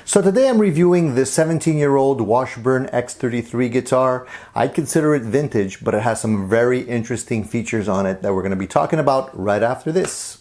So today I'm reviewing this 17-year-old Washburn X33 guitar. I consider it vintage, but it has some very interesting features on it that we're going to be talking about right after this.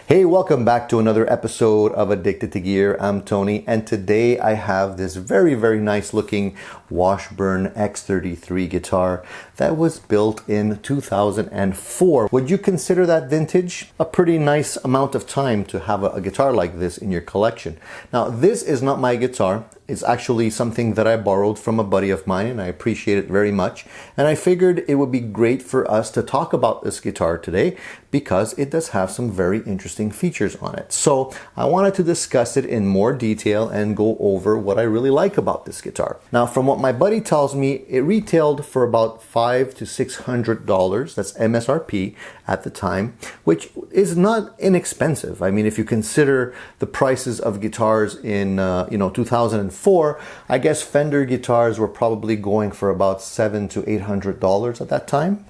Hey, welcome back to another episode of Addicted to Gear. I'm Tony, and today I have this very nice looking Washburn X33 guitar that was built in 2004. Would you consider that vintage? A pretty nice amount of time to have a guitar like this in your collection. Now, this is not my guitar. It's actually something that I borrowed from a buddy of mine, and I appreciate it very much. And I figured it would be great for us to talk about this guitar today because it does have some very interesting features on it. So I wanted to discuss it in more detail and go over what I really like about this guitar. Now, from what my buddy tells me, it retailed for about $500 to $600. That's MSRP at the time, which is not inexpensive. I mean, if you consider the prices of guitars in 2004, I guess Fender guitars were probably going for about $700 to $800 at that time.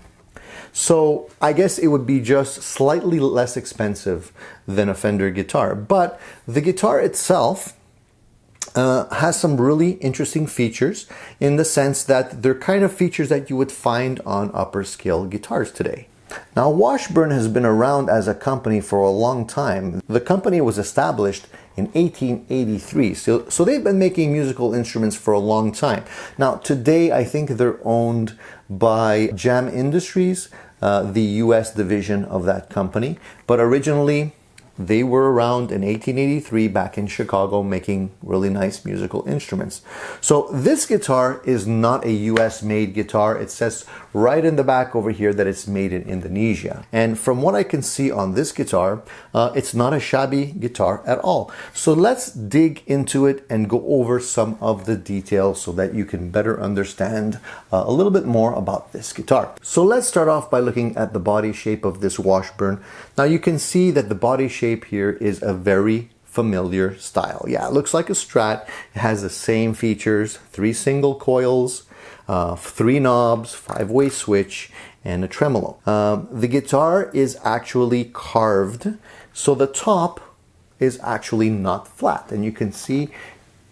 So I guess it would be just slightly less expensive than a Fender guitar. But the guitar itself has some really interesting features in the sense that they're kind of features that you would find on upper scale guitars today. Now, Washburn has been around as a company for a long time. The company was established in 1883, so they've been making musical instruments for a long time. Now, today I think they're owned by Jam Industries, the US division of that company, but originally they were around in 1883 back in Chicago making really nice musical instruments. So this guitar is not a US made guitar. It says right in the back over here that it's made in Indonesia. And from what I can see on this guitar, it's not a shabby guitar at all. So let's dig into it and go over some of the details so that you can better understand a little bit more about this guitar. So let's start off by looking at the body shape of this Washburn. Now you can see that the body shape here is a very familiar style. Yeah, it looks like a Strat. It has the same features: 3 single coils, 3 knobs, 5-way switch, and a tremolo. The guitar is actually carved, so the top is actually not flat. And you can see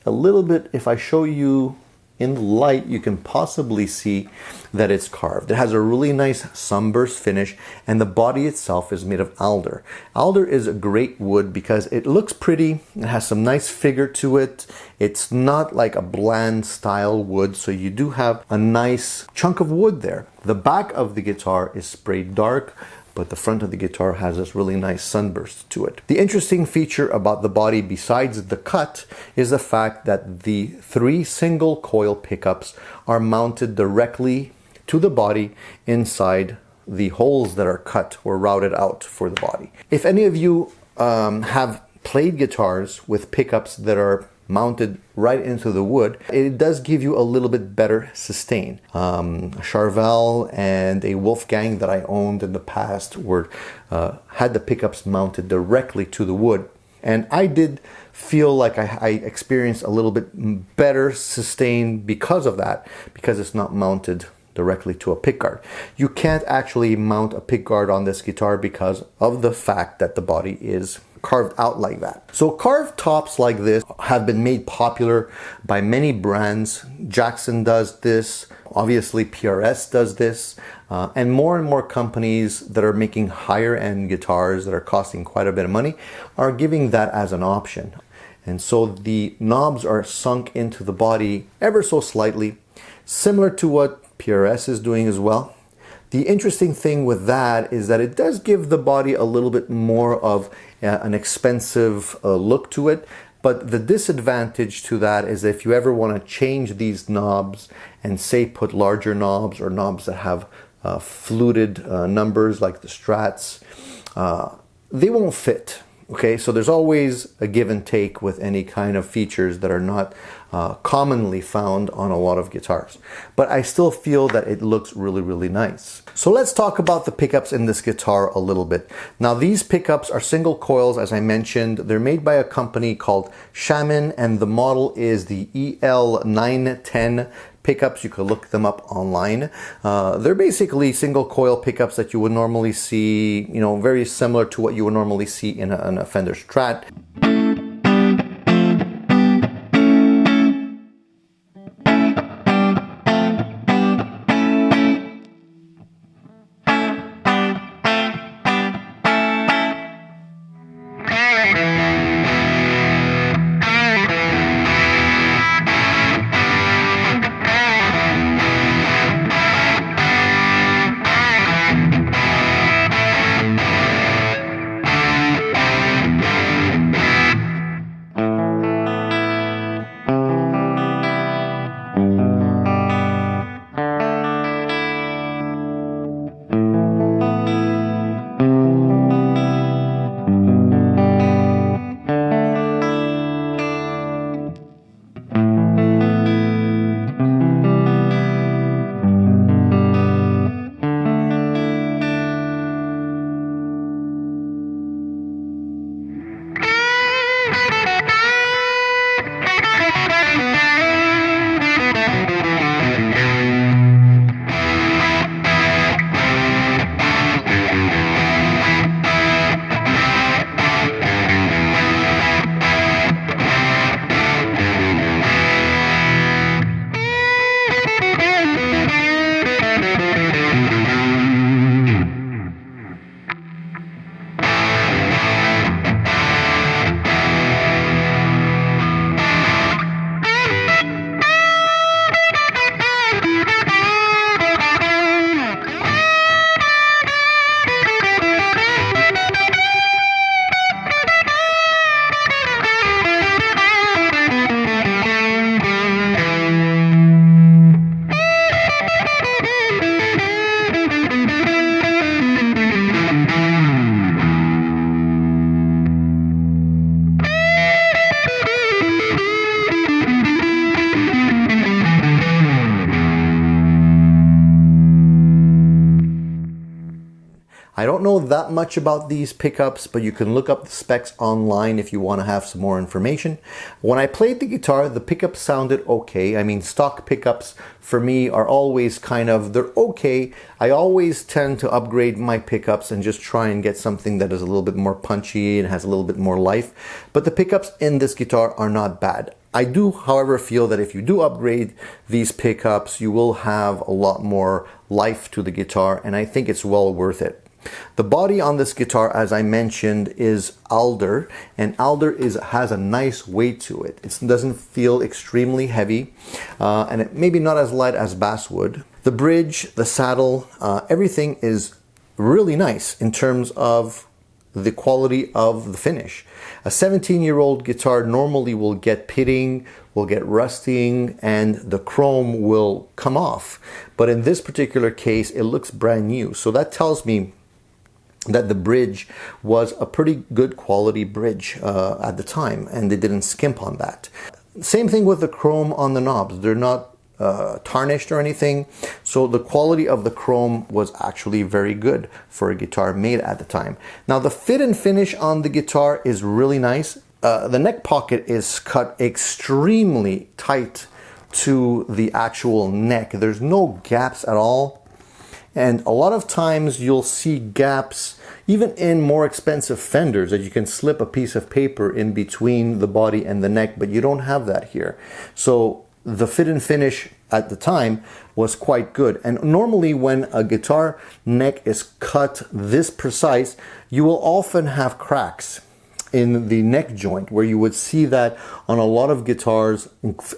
a little bit, if I show you in the light, you can possibly see that it's carved. It has a really nice sunburst finish, and the body itself is made of alder. Alder is a great wood because it looks pretty. It has some nice figure to it. It's not like a bland style wood, so you do have a nice chunk of wood there. The back of the guitar is sprayed dark, but the front of the guitar has this really nice sunburst to it. The interesting feature about the body, besides the cut, is the fact that the 3 single coil pickups are mounted directly to the body inside the holes that are cut or routed out for the body. If any of you have played guitars with pickups that are mounted right into the wood, it does give you a little bit better sustain. Charvel and a Wolfgang that I owned in the past had the pickups mounted directly to the wood, and I did feel like I experienced a little bit better sustain because of that, because it's not mounted directly to a pickguard. You can't actually mount a pickguard on this guitar because of the fact that the body is carved out like that. So carved tops like this have been made popular by many brands. Jackson does this, obviously PRS does this, and more companies that are making higher end guitars that are costing quite a bit of money are giving that as an option. And so the knobs are sunk into the body ever so slightly, similar to what PRS is doing as well. The interesting thing with that is that it does give the body a little bit more of an expensive look to it, but the disadvantage to that is if you ever want to change these knobs and say put larger knobs or knobs that have fluted numbers like the Strats, they won't fit. Okay, so there's always a give and take with any kind of features that are not commonly found on a lot of guitars. But I still feel that it looks really nice. So let's talk about the pickups in this guitar a little bit. Now these pickups are single coils, as I mentioned. They're made by a company called Shaman, and the model is the EL910 pickups. You could look them up online. They're basically single coil pickups that you would normally see, you know, very similar to what you would normally see in a Fender Strat. I don't know that much about these pickups, but you can look up the specs online if you want to have some more information. When I played the guitar, the pickups sounded okay. I mean, stock pickups for me are always kind of, they're okay. I always tend to upgrade my pickups and just try and get something that is a little bit more punchy and has a little bit more life. But the pickups in this guitar are not bad. I do, however, feel that if you do upgrade these pickups, you will have a lot more life to the guitar, and I think it's well worth it. The body on this guitar, as I mentioned, is alder, and alder has a nice weight to it. It doesn't feel extremely heavy, and it maybe not as light as basswood. The bridge, the saddle, everything is really nice in terms of the quality of the finish. A 17-year-old guitar normally will get pitting, will get rusting, and the chrome will come off. But in this particular case, it looks brand new. So that tells me that the bridge was a pretty good quality bridge at the time, and they didn't skimp on that. Same thing with the chrome on the knobs. They're not tarnished or anything, so the quality of the chrome was actually very good for a guitar made at the time. Now the fit and finish on the guitar is really nice. The neck pocket is cut extremely tight to the actual neck. There's no gaps at all. And a lot of times you'll see gaps even in more expensive Fenders, that you can slip a piece of paper in between the body and the neck, but you don't have that here. So the fit and finish at the time was quite good. And normally when a guitar neck is cut this precise, you will often have cracks in the neck joint, where you would see that on a lot of guitars,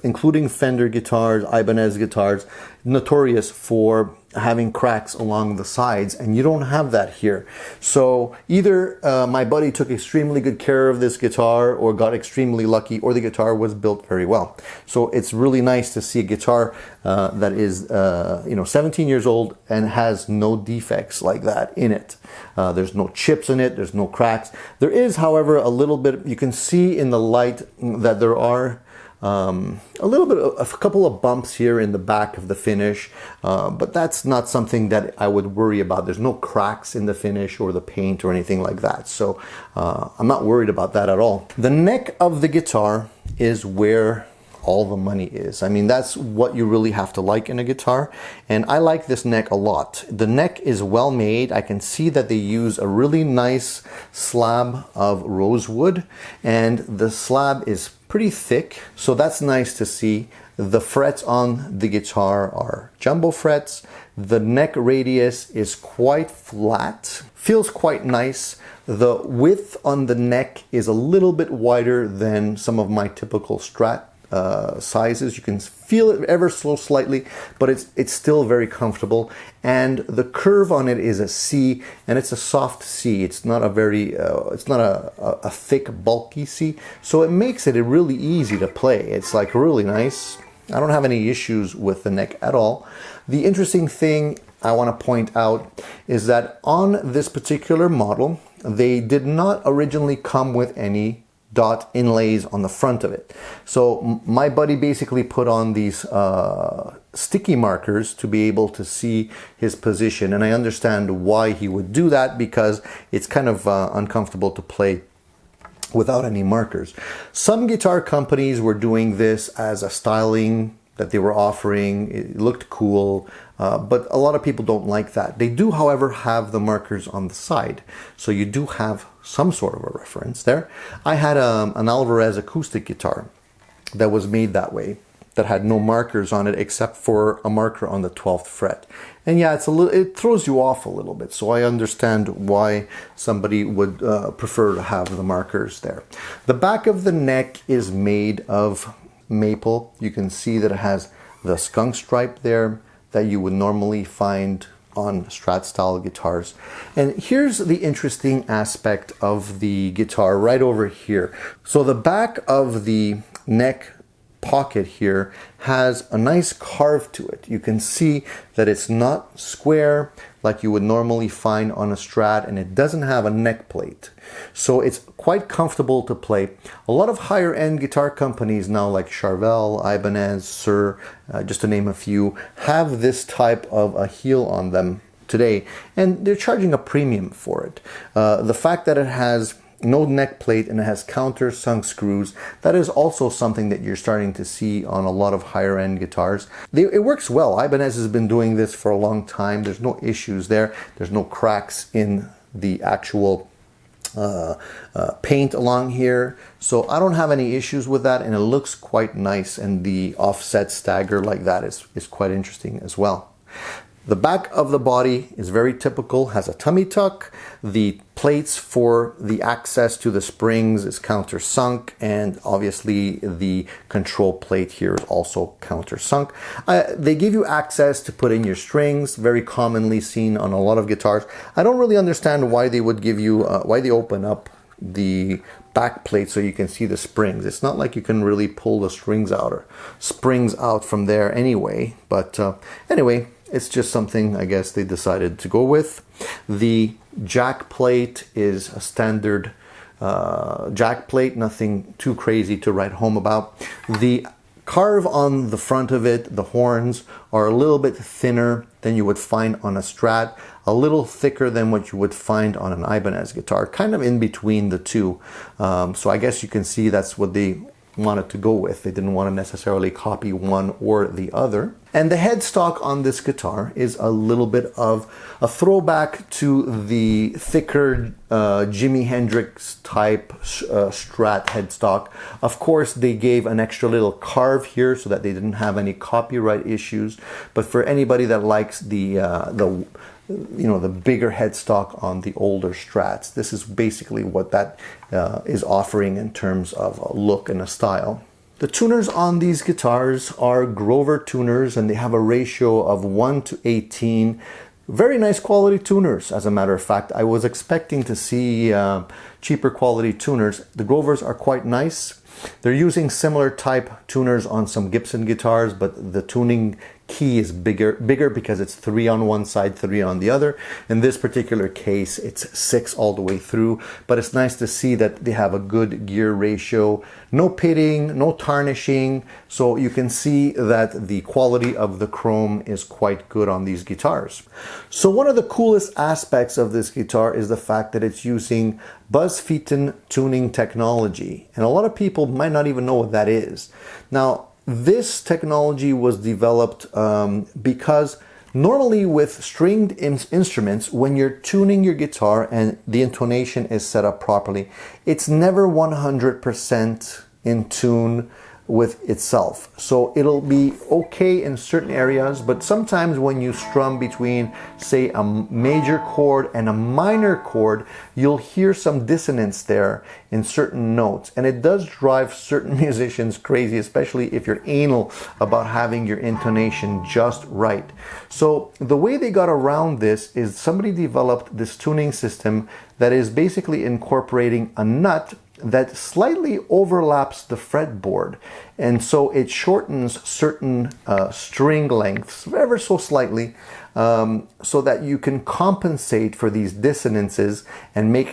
including Fender guitars, Ibanez guitars, notorious for having cracks along the sides, and you don't have that here. So either my buddy took extremely good care of this guitar, or got extremely lucky, or the guitar was built very well. So it's really nice to see a guitar that is 17 years old and has no defects like that in it. There's no chips in it, there's no cracks. There is, however, a little bit, you can see in the light that there are a couple of bumps here in the back of the finish, but that's not something that I would worry about. There's no cracks in the finish or the paint or anything like that, so I'm not worried about that at all. The neck of the guitar is where all the money is. I mean, that's what you really have to like in a guitar. And I like this neck a lot. The neck is well made. I can see that they use a really nice slab of rosewood, and the slab is pretty thick. So that's nice to see. The frets on the guitar are jumbo frets. The neck radius is quite flat, feels quite nice. The width on the neck is a little bit wider than some of my typical Strat sizes. You can feel it ever so slightly, but it's still very comfortable. And the curve on it is a C, and it's a soft C. It's not a very, it's not a thick, bulky C. So it makes it really easy to play. It's like really nice. I don't have any issues with the neck at all. The interesting thing I want to point out is that on this particular model, they did not originally come with any dot inlays on the front of it. So my buddy basically put on these sticky markers to be able to see his position. And I understand why he would do that, because it's kind of uncomfortable to play without any markers. Some guitar companies were doing this as a styling that they were offering. It looked cool, but a lot of people don't like that. They do, however, have the markers on the side, so you do have some sort of a reference there. I had an Alvarez acoustic guitar that was made that way, that had no markers on it except for a marker on the 12th fret. And yeah, it throws you off a little bit, so I understand why somebody would prefer to have the markers there. The back of the neck is made of maple. You can see that it has the skunk stripe there that you would normally find on Strat style guitars. And here's the interesting aspect of the guitar right over here. So the back of the neck pocket here has a nice carve to it. You can see that it's not square like you would normally find on a Strat, and it doesn't have a neck plate. So it's quite comfortable to play. A lot of higher end guitar companies now, like Charvel, Ibanez, Suhr, just to name a few, have this type of a heel on them today, and they're charging a premium for it. The fact that it has no neck plate and it has countersunk screws, that is also something that you're starting to see on a lot of higher end guitars. It works well. Ibanez has been doing this for a long time. There's no issues there. There's no cracks in the actual paint along here, so I don't have any issues with that, and it looks quite nice, and the offset stagger like that is quite interesting as well. The back of the body is very typical, has a tummy tuck. The plates for the access to the springs is countersunk, and obviously the control plate here is also countersunk. They give you access to put in your strings, very commonly seen on a lot of guitars. I don't really understand why they would give you, why they open up the back plate so you can see the springs. It's not like you can really pull the springs out from there anyway, but anyway, it's just something I guess they decided to go with. The jack plate is a standard jack plate, nothing too crazy to write home about. The carve on the front of it, the horns, are a little bit thinner than you would find on a Strat, a little thicker than what you would find on an Ibanez guitar, kind of in between the two. So I guess you can see that's what they wanted to go with. They didn't want to necessarily copy one or the other. And the headstock on this guitar is a little bit of a throwback to the thicker Jimi Hendrix type Strat headstock. Of course, they gave an extra little carve here so that they didn't have any copyright issues. But for anybody that likes the bigger headstock on the older Strats, this is basically what that is offering in terms of a look and a style. The tuners on these guitars are Grover tuners, and they have a ratio of 1:18. Very nice quality tuners, as a matter of fact. I was expecting to see cheaper quality tuners. The Grovers are quite nice. They're using similar type tuners on some Gibson guitars, but the tuning key is bigger because it's 3 on one side, 3 on the other. In this particular case, it's 6 all the way through, but it's nice to see that they have a good gear ratio. No pitting, no tarnishing, so you can see that the quality of the chrome is quite good on these guitars. So one of the coolest aspects of this guitar is the fact that it's using Buzz Feiten tuning technology, and a lot of people might not even know what that is. Now, this technology was developed because normally with stringed instruments, when you're tuning your guitar and the intonation is set up properly, it's never 100% in tune with itself. So it'll be okay in certain areas, but sometimes when you strum between, say, a major chord and a minor chord, you'll hear some dissonance there in certain notes. And it does drive certain musicians crazy, especially if you're anal about having your intonation just right. So the way they got around this is somebody developed this tuning system that is basically incorporating a nut that slightly overlaps the fretboard, and so it shortens certain string lengths ever so slightly, so that you can compensate for these dissonances and make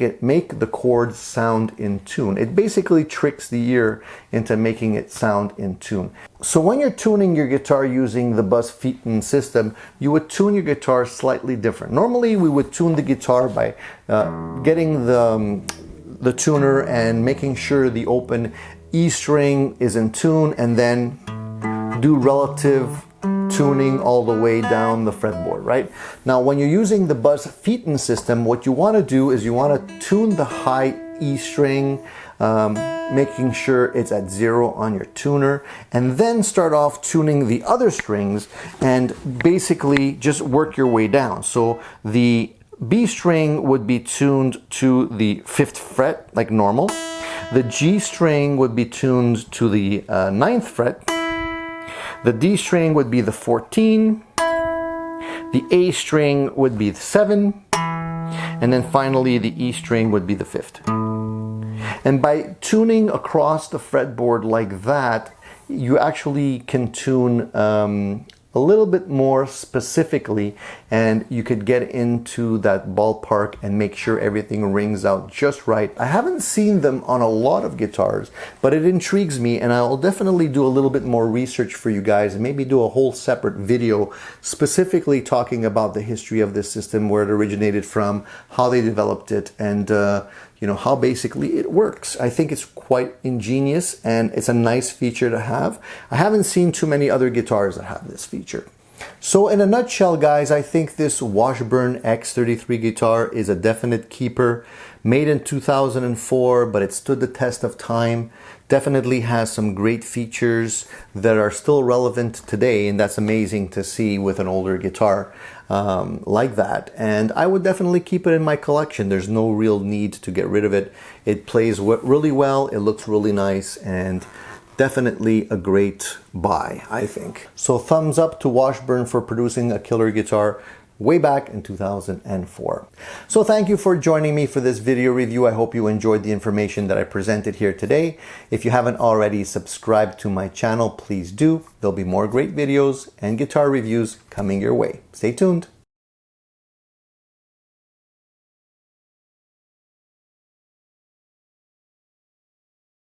the chords sound in tune. It basically tricks the ear into making it sound in tune. So when you're tuning your guitar using the Buzz Feiten system, you would tune your guitar slightly different. Normally we would tune the guitar by getting the tuner and making sure the open E string is in tune, and then do relative tuning all the way down the fretboard, right? Now, when you're using the Buzz Feiten system, what you want to do is you want to tune the high E string, making sure it's at 0 on your tuner, and then start off tuning the other strings and basically just work your way down. So the B string would be tuned to the 5th fret like normal. The G string would be tuned to the 9th fret. The D string would be the 14. The A string would be the 7. And then finally the E string would be the 5th. And by tuning across the fretboard like that, you actually can tune a little bit more specifically, and you could get into that ballpark and make sure everything rings out just right. I haven't seen them on a lot of guitars, but it intrigues me, and I'll definitely do a little bit more research for you guys and maybe do a whole separate video specifically talking about the history of this system, where it originated from, how they developed it, and you know, how basically it works. I think it's quite ingenious and it's a nice feature to have. I haven't seen too many other guitars that have this feature. So in a nutshell, guys, I think this Washburn X33 guitar is a definite keeper. Made in 2004, but it stood the test of time. Definitely has some great features that are still relevant today, and that's amazing to see with an older guitar like that. And I would definitely keep it in my collection. There's no real need to get rid of it. It plays really well, it looks really nice, and definitely a great buy, I think. So thumbs up to Washburn for producing a killer guitar way back in 2004. So thank you for joining me for this video review. I hope you enjoyed the information that I presented here today. If you haven't already subscribed to my channel, please do. There'll be more great videos and guitar reviews coming your way. Stay tuned.